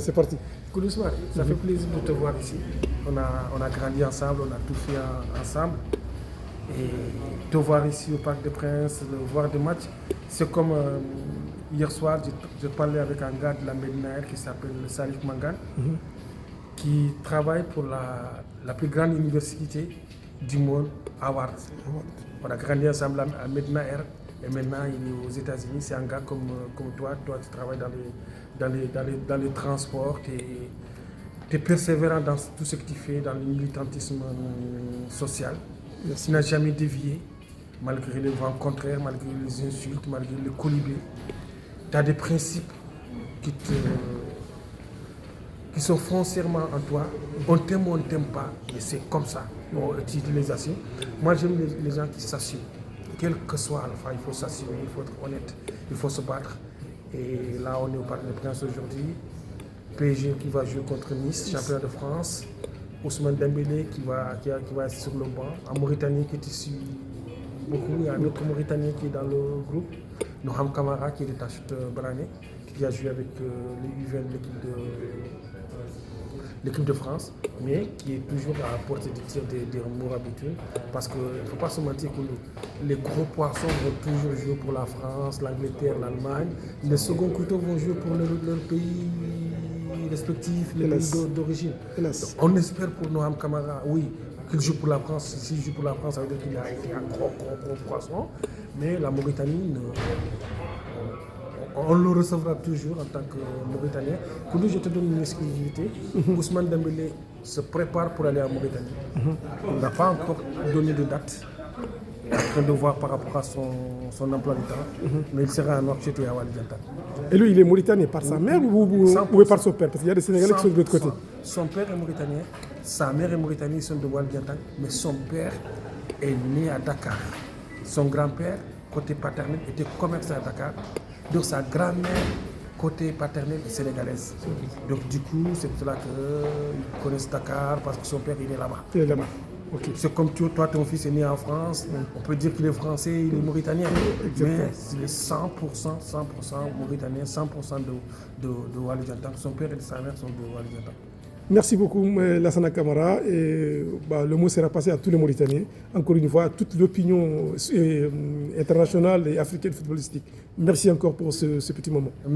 C'est parti. Koulousmane, ça fait plaisir de te voir ici. On a grandi ensemble, on a tout fait ensemble. Et te voir ici au Parc des Princes, voir des matchs, c'est comme hier soir, je parlais avec un gars de la Médina qui s'appelle Salif Mangane, qui travaille pour la plus grande université du monde, Harvard. On a grandi ensemble à Médina Air et maintenant il est aux États-Unis. C'est un gars comme toi. Toi, tu travailles dans les transports, tu es persévérant dans tout ce que tu fais, dans le militantisme social. Tu n'as jamais dévié, malgré les vents contraires, malgré les insultes, malgré les colibés. Tu as des principes qui sont foncièrement en toi. On t'aime ou on ne t'aime pas, mais c'est comme ça. Tu les assumes. Moi, j'aime les gens qui s'assument. Quel que soit Alpha, il faut s'assumer, il faut être honnête, il faut se battre. Et là, on est au Parc des Princes aujourd'hui. PSG qui va jouer contre Nice, champion de France. Ousmane Dembélé qui va être sur le banc. En Mauritanie qui te suit beaucoup. Il y a un autre Mauritanien qui est dans le groupe. Noham Kamara qui est de Tachet Brané, qui a joué avec les U20 de l'équipe de France, mais qui est toujours à la portée du tir des Mourabitounes. Parce qu'il ne faut pas se mentir que les gros poissons vont toujours jouer pour la France, l'Angleterre, l'Allemagne. Les seconds couteaux vont jouer pour leur pays respectifs, les pays d'origine. On espère pour Noham Kamara, oui, qu'il joue pour la France. S'il joue pour la France, ça veut dire qu'il a été un gros poisson. Mais la Mauritanie, on le recevra toujours en tant que Mauritanien. Pour nous, je te donne une exclusivité. Ousmane Dembélé se prépare pour aller en Mauritanie. Il n'a pas encore donné de date. Il est en train de voir par rapport à son emploi du temps. Mais il sera à Nouakchott et à Oualidiantan. Et lui, il est mauritanien par sa mère ou par son père? Parce qu'il y a des Sénégalais qui sont de l'autre côté. Son père est mauritanien, sa mère est mauritanienne, ils sont de Oualidiantan. Mais son père est né à Dakar. Son grand-père, côté paternel, était commerçant à Dakar. Donc sa grand-mère, côté paternel, est sénégalaise. Donc du coup, c'est pour cela qu'ils connaissent Dakar, parce que son père, il est là-bas. Il est là-bas. Okay. C'est comme toi, ton fils est né en France. On peut dire qu'il est français, il est mauritanien. Mais il est 100% mauritanien, 100% de Oualidiantan. Son père et sa mère sont de Oualidiantan. Merci beaucoup, Lassana Kamara. Et, le mot sera passé à tous les Mauritaniens. Encore une fois, à toute l'opinion internationale et africaine footballistique. Merci encore pour ce petit moment.